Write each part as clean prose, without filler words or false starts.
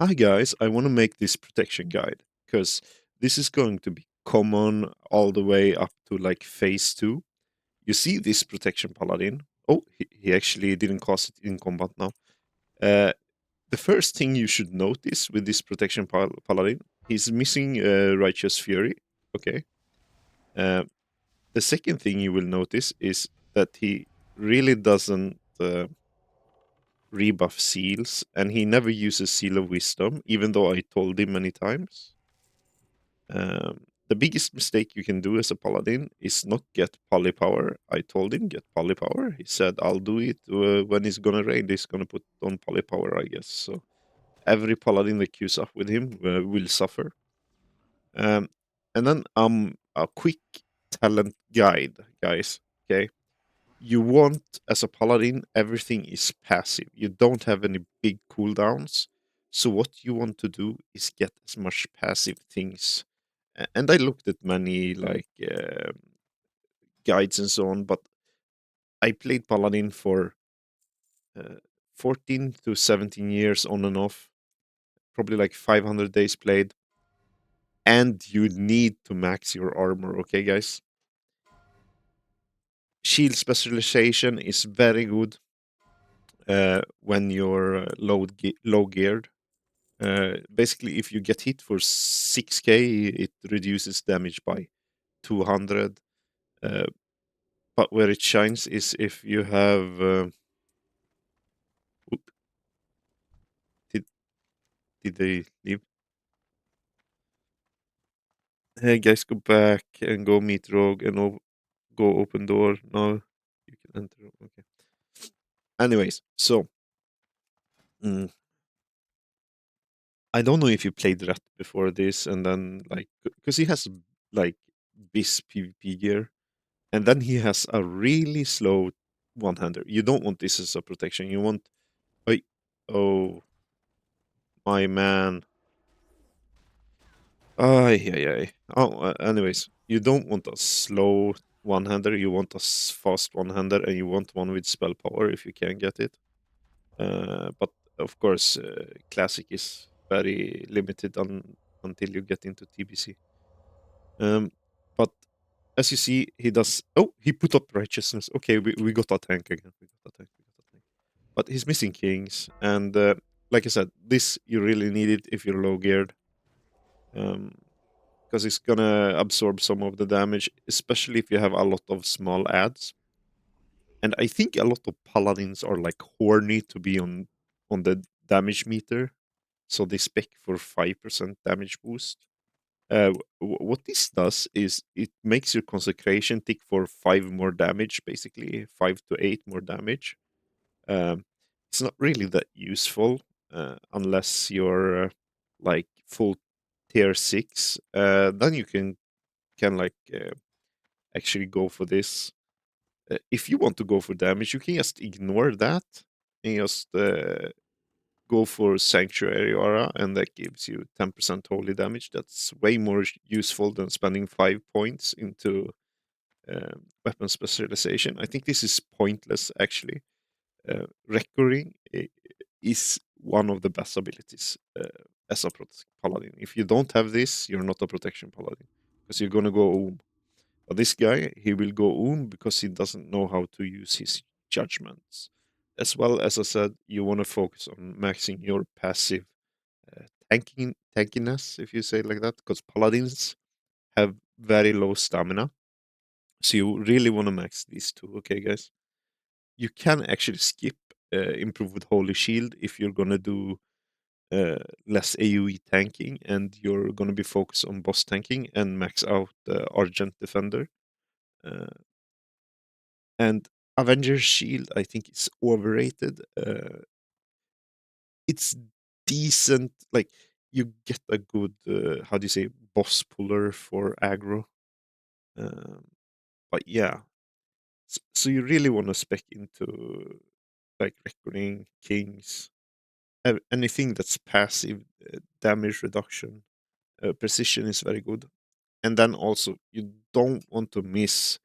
Hi guys, I want to make this protection guide because this is going to be common all the way up to like phase 2. You see this protection paladin. Oh, he actually didn't cast it in combat now. Uh, the first thing you should notice with this protection paladin, he's missing righteous fury. Okay. Uh, the second thing you will notice is that he really doesn't rebuff seals, and he never uses seal of wisdom, even though I told him many times. The biggest mistake you can do as a paladin is not get polypower. I told him get polypower. He said I'll do it when he's gonna raid. He's gonna put on polypower, I guess. So every paladin that queues up with him will suffer. Um, and then a quick talent guide, guys. Okay, you want as a paladin everything is passive. You don't have any big cooldowns. So what you want to do is get as much passive things. And I looked at many like guides and so on, but I played paladin for uh, 14 to 17 years on and off, probably like 500 days played. And you need to max your armor, okay, guys? Shield specialization is very good when you're low geared. Basically, if you get hit for 6k, it reduces damage by 200. Uh, but where it shines is if you have. Oop, did, did they leave? Hey guys, go back and go meet Rogue and go open door. No, you can enter. Okay. Anyways, so mm, I don't know if you played Rat before this, and then like because he has like this PvP gear, and then he has a really slow one-hander. You don't want this as a protection. You want, oh, oh my man. Ay, ay, ay. Oh, anyways, you don't want a slow one-hander. You want a fast one-hander, and you want one with spell power if you can get it. But of course, classic is very limited until you get into TBC. But as you see, he does. Oh, he put up righteousness. Okay, we got a tank again. We got a tank. We got a tank. But he's missing kings, and like I said, this you really need it if you're low geared, because it's gonna absorb some of the damage, especially if you have a lot of small ads. And I think a lot of paladins are like horny to be on the damage meter, so they spec for 5% damage boost. What this does is it makes your consecration tick for 5 more damage, basically 5 to 8 more damage. Um, it's not really that useful unless you're like full tier 6. Then you can like actually go for this. If you want to go for damage, you can just ignore that and just go for Sanctuary Aura, and that gives you 10% holy damage. That's way more useful than spending 5 points into weapon specialization. I think this is pointless, actually. Recurring is one of the best abilities as a paladin. If you don't have this, you're not a protection paladin because you're gonna go but this guy, he will go because he doesn't know how to use his judgments. As well as I said, you want to focus on maxing your passive tankiness, if you say it like that, because paladins have very low stamina. So you really want to max these two, okay, guys? You can actually skip improve with Holy Shield if you're gonna do less AoE tanking and you're gonna be focused on boss tanking and max out the Argent Defender. Uh, And Avengers Shield, I think it's overrated. It's decent. Like you get a good, how do you say, boss puller for aggro. Um, but yeah, so you really want to spec into like Reckoning, Kings, anything that's passive, damage reduction, precision is very good. And then also you don't want to miss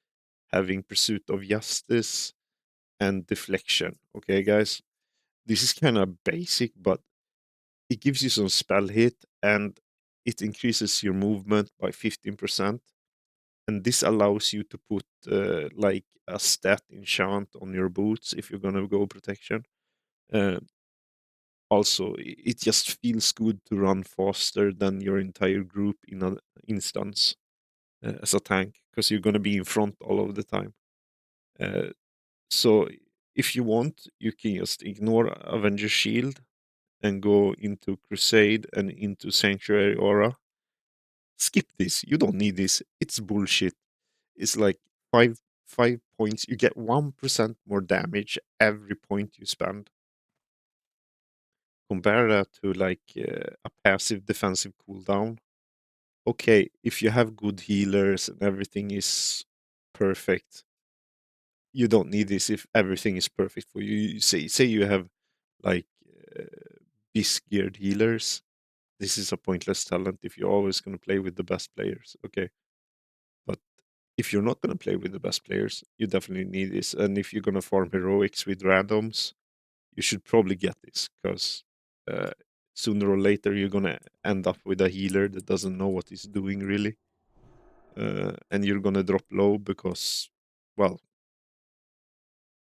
having Pursuit of Justice and Deflection. Okay, guys, this is kind of basic, but it gives you some spell hit, and it increases your movement by 15%. And this allows you to put like a stat enchant on your boots if you're gonna go protection. Uh, Also, it just feels good to run faster than your entire group in an instance as a tank because you're gonna be in front all of the time. Uh, so if you want, you can just ignore Avenger Shield and go into Crusade and into Sanctuary Aura. Skip this. You don't need this. It's bullshit. It's like five points. You get 1% more damage every point you spend. Compare that to like a passive defensive cooldown. Okay, if you have good healers and everything is perfect, you don't need this if everything is perfect for you. Say you have like uh, bis geared healers. This is a pointless talent if you're always going to play with the best players. Okay, but if you're not going to play with the best players, you definitely need this. And if you're going to farm heroics with randoms, you should probably get this because uh, sooner or later you're going to end up with a healer that doesn't know what he's doing really. And you're going to drop low because, well,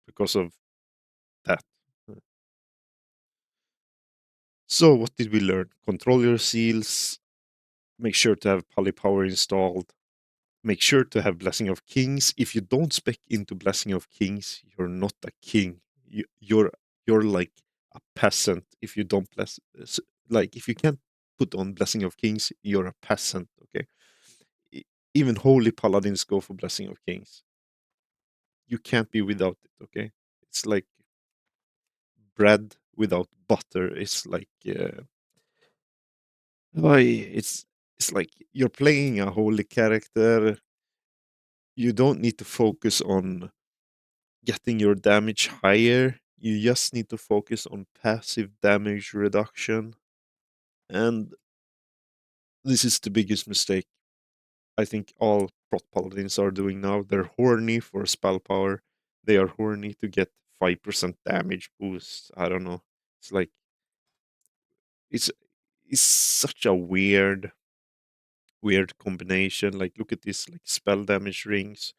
because of that. Uh, So, what did we learn? Control your seals, make sure to have polypower installed, make sure to have Blessing of Kings. If you don't spec into Blessing of Kings, you're not a king. You're like a peasant if you don't like if you can't put on Blessing of Kings, you're a peasant. Okay, E- even holy paladins go for Blessing of Kings. You can't be without it. Okay, it's like bread without butter. It's like why it's like you're playing a holy character. You don't need to focus on getting your damage higher. You just need to focus on passive damage reduction. And this is the biggest mistake I think all Prot Paladins are doing now. They're horny for spell power. They are horny to get 5% damage boost. I don't know. It's like it's it's such a weird combination. Like look at this like spell damage rings.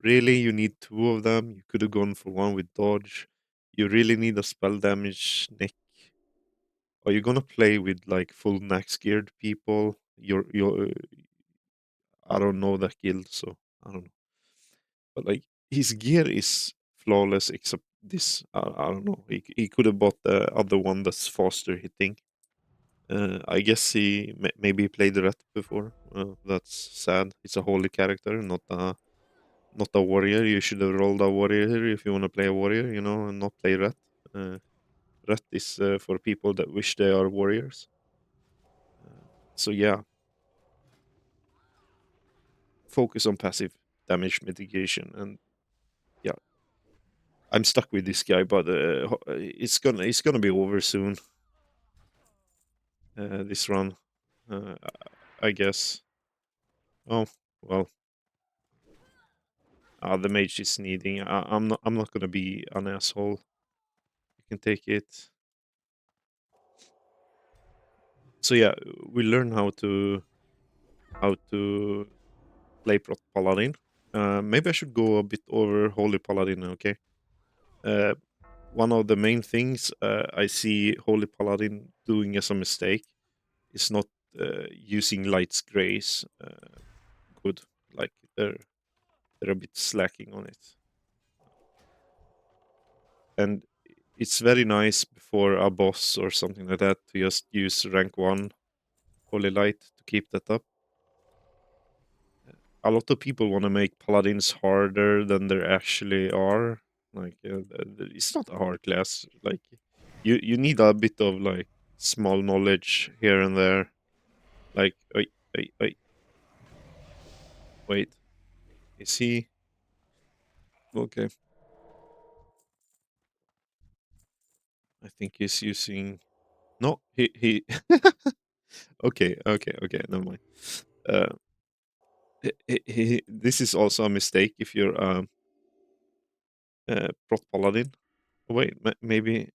Really, you need two of them. You could have gone for one with dodge. You really need a spell damage neck. Are you gonna play with like full max geared people? You're I don't know that guild, so I don't know. But like his gear is flawless except this. I don't know. He could have bought the other one that's faster hitting. I guess he maybe played ret before. That's sad. It's a holy character, not a warrior. You should have rolled a warrior if you want to play a warrior, and not play ret. Uh, Ret is for people that wish they are warriors. So yeah, focus on passive damage mitigation, and yeah, I'm stuck with this guy, but it's gonna be over soon. This run, uh, I guess. Oh well, the mage is needing. I'm not gonna be an asshole. You can take it. So yeah, we learn how to play Prot Paladin. Maybe I should go a bit over Holy Paladin. Okay. Uh, One of the main things I see Holy Paladin doing as a mistake is not using Light's Grace good. Like they're a bit slacking on it, and it's very nice before a boss or something like that to just use rank one Holy Light to keep that up. A lot of people want to make paladins harder than they actually are. Like it's not a hard class. Like you need a bit of like small knowledge here and there. Like wait, is he okay? I think he's using no he okay, never mind. Uh, this is also a mistake if you're Prot Paladin. Oh, wait, maybe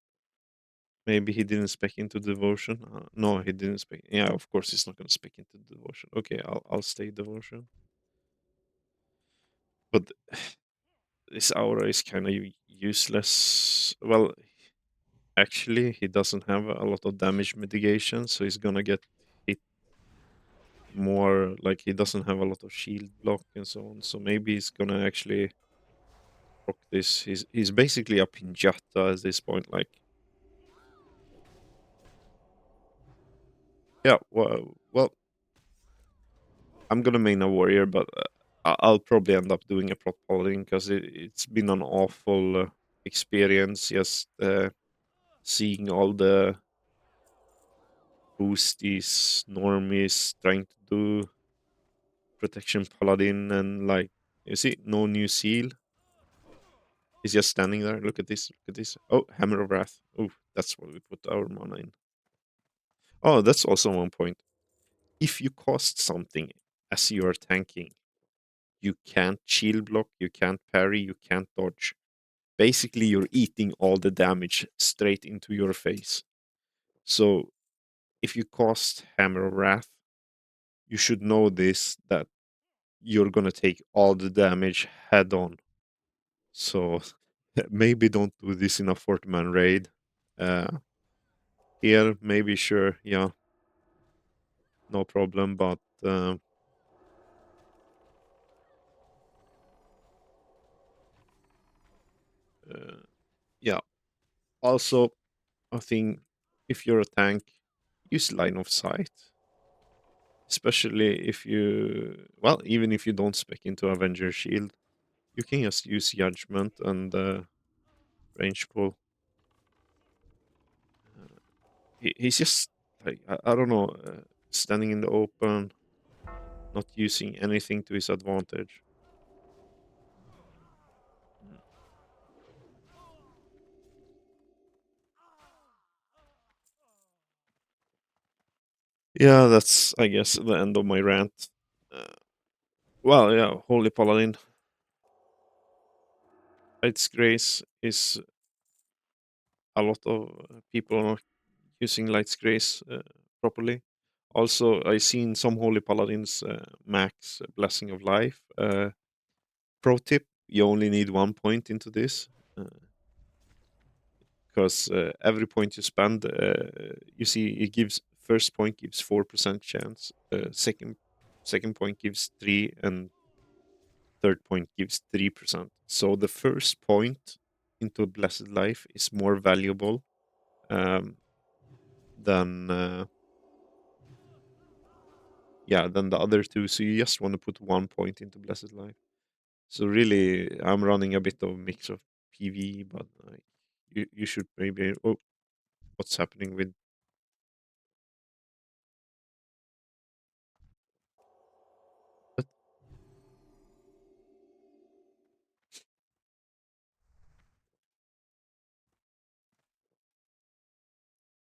Maybe he didn't spec into devotion. No, he didn't spec. Yeah, of course he's not going to spec into devotion. Okay, I'll stay devotion. But this aura is kind of useless. Well, actually, he doesn't have a lot of damage mitigation, so he's gonna get hit more. Like he doesn't have a lot of shield block and so on. So maybe he's gonna actually proc this. He's basically a pinjata at this point. Like, yeah, well, I'm gonna main a warrior, but I'll probably end up doing a prot paladin because it's been an awful experience just seeing all the boosties normies trying to do protection paladin and like you see no new seal. He's just standing there. Look at this. Look at this. Oh, hammer of wrath. Oh, that's what we put our mana in. Oh, that's also one point. If you cost something as you are tanking, you can't shield block, you can't parry, you can't dodge. Basically, you're eating all the damage straight into your face. So if you cost Hammer of Wrath, you should know this that you're gonna take all the damage head on. So maybe don't do this in a 40-man raid. Uh, Here, maybe sure, yeah, no problem. But uh, yeah, also I think if you're a tank, use line of sight, especially if you well, even if you don't spec into Avenger Shield, you can just use Judgment and range pull. He's just like I don't know, standing in the open, not using anything to his advantage. Mm. Yeah, that's I guess the end of my rant. Uh, well, yeah, Holy Paladin. Its Grace is a lot of people are not using Light's Grace properly. Also, I seen some Holy Paladins max Blessing of Life. Pro tip: you only need 1 point into this because every point you spend, you see, it gives first point gives 4% chance, second point gives 3, and third point gives 3%. So the first point into Blessed Life is more valuable um, than yeah than the other two. So you just want to put 1 point into Blessed Life. So really, I'm running a bit of mix of PV, but like you should maybe. Oh, what's happening with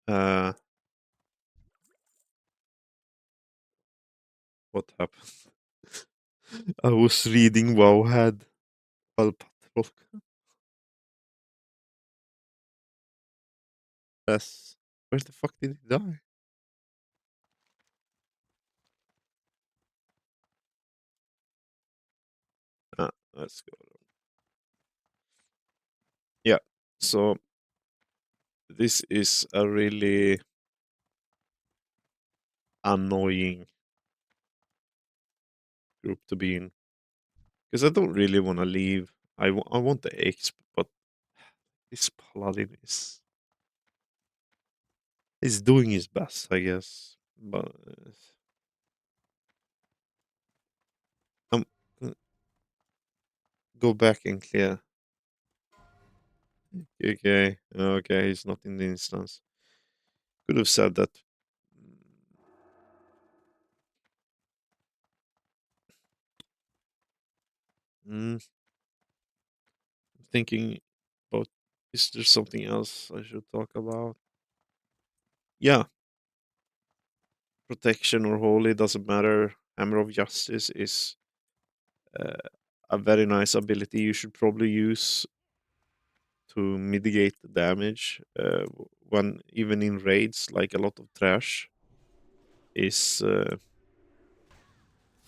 uh what happened? I was reading Wowhead. Well, Patrol. Yes. Where the fuck did he die? Let's go. Yeah. So this is a really annoying group to be in because I don't really want to leave. I want the exp, but this paladin is doing his best, I guess. But um, uh, go back and clear. Okay, okay, he's not in the instance. Could have said that. Mm, thinking about is there something else I should talk about? Yeah, protection or holy doesn't matter. Hammer of Justice is uh, a very nice ability you should probably use to mitigate the damage. when even in raids, like a lot of trash is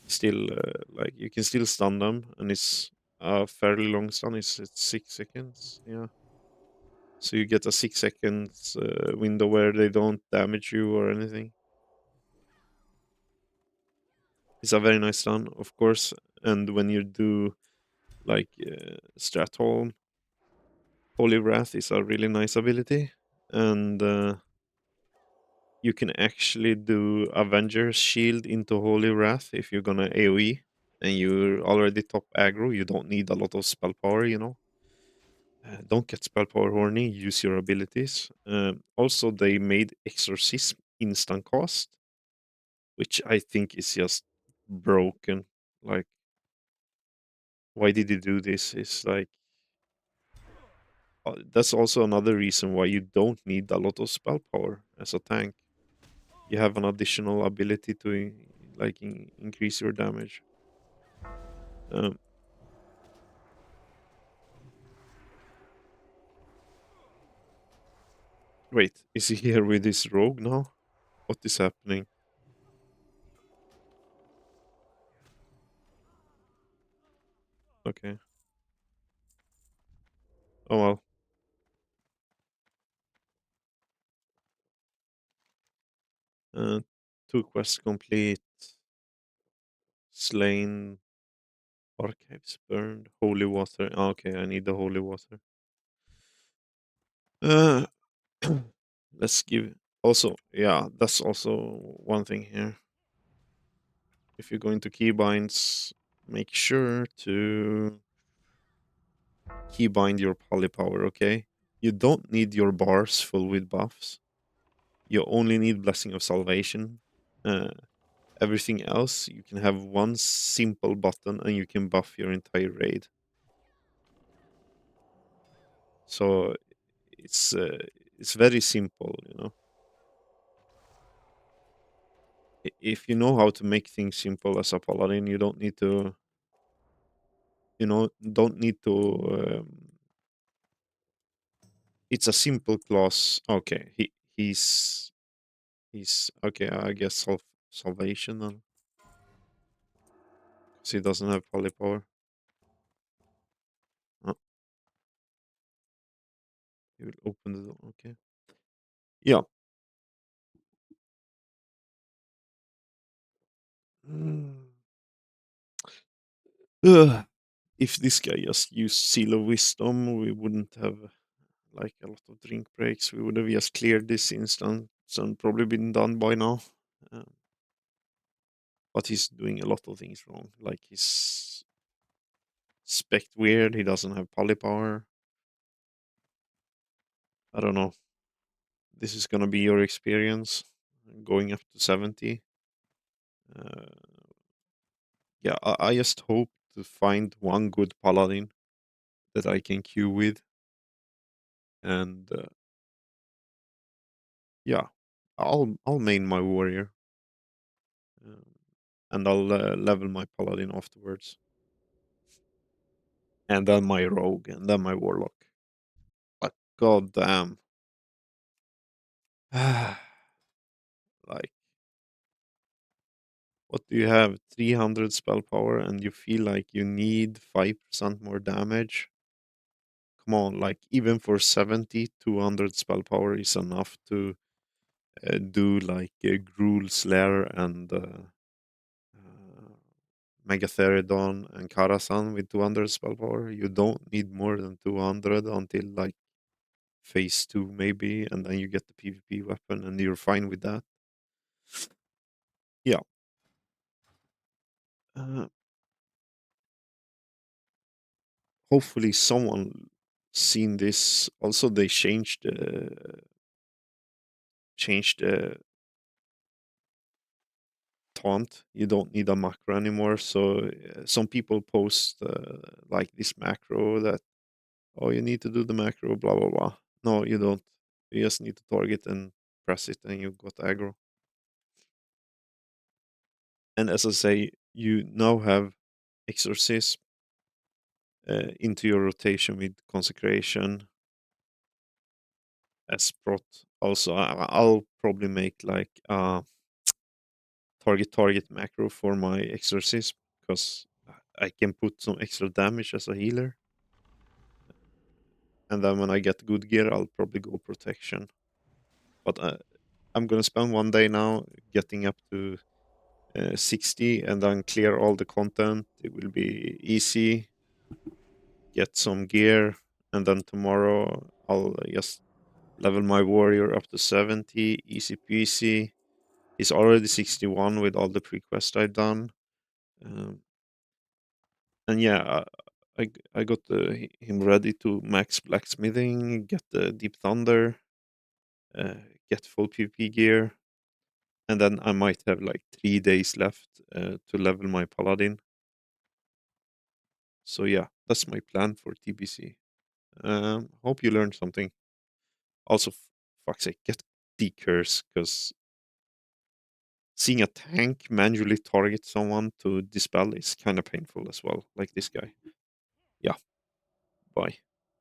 still like you can still stun them, and it's a fairly long stun. It's 6 seconds. Yeah, so you get a 6 seconds window where they don't damage you or anything. It's a very nice stun, of course. And when you do like Stratholm, Holy Wrath is a really nice ability, and you can actually do Avenger's Shield into Holy Wrath if you're gonna AoE and you're already top aggro. You don't need a lot of spell power, you know. Don't get spell power horny. Use your abilities. Also, they made Exorcism instant cast, which I think is just broken. Like, why did you do this? It's like that's also another reason why you don't need a lot of spell power as a tank. You have an additional ability to increase your damage. Um, Wait, is he here with his rogue now? What is happening? Okay. Oh well. Uh, Two quests complete. Slain. Archives burned. Holy water. Ah, okay, I need the holy water. Uh, let's give. Also, yeah, that's also one thing here. If you're going to keybinds, make sure to keybind your polypower, okay? You don't need your bars full with buffs. You only need Blessing of Salvation. Uh, Everything else, you can have one simple button and you can buff your entire raid. So it's uh, it's very simple, you know. If you know how to make things simple as a paladin, you don't need to, don't need to. It's a simple class. Okay, he's okay. I guess salvation then, because he doesn't have polypower. Oh, he will open the door. Okay. Yeah. Mm. Ugh. If this guy just used Seal of Wisdom, we wouldn't have like a lot of drink breaks. We would have just cleared this instance and probably been done by now. Um, but he's doing a lot of things wrong. Like he's spec weird. He doesn't have polypower. I don't know. This is gonna be your experience going up to 70. Uh, yeah, I just hope to find one good paladin that I can queue with, and yeah, I'll main my warrior, um, and I'll level my paladin afterwards, and then my rogue, and then my warlock. But god damn, like what do you have? 300 spell power, and you feel like you need 5% more damage. Come on, like even for 70, 200 spell power is enough to do like Gruul Slayer and uh, Megatheridon and Karasan with 200 spell power. You don't need more than 200 until like phase 2 maybe, and then you get the PvP weapon and you're fine with that. Yeah. Uh, Hopefully someone seen this. Also, they changed taunt. You don't need a macro anymore. So some people post like this macro that, oh, you need to do the macro, blah blah blah. No, you don't. You just need to target and press it, and you got aggro. And as I say, you now have exorcism into your rotation with consecration, as Prot. Also, I'll probably make like target macro for my exorcism because I can put some extra damage as a healer, and then when I get good gear, I'll probably go protection. But I'm gonna spend one day now getting up to 60 and then clear all the content. It will be easy, get some gear, and then tomorrow I'll just level my warrior up to 70, easy peasy. He's already 61 with all the pre-quest I've done. Um, and yeah, I got him ready to max blacksmithing, get the deep thunder, uh, get full PvP gear, and then I might have like 3 days left to level my paladin. So yeah, that's my plan for TBC. Hope you learned something. Also, fuck's sake, get decurs because seeing a tank manually target someone to dispel is kind of painful as well, like this guy. Yeah, bye.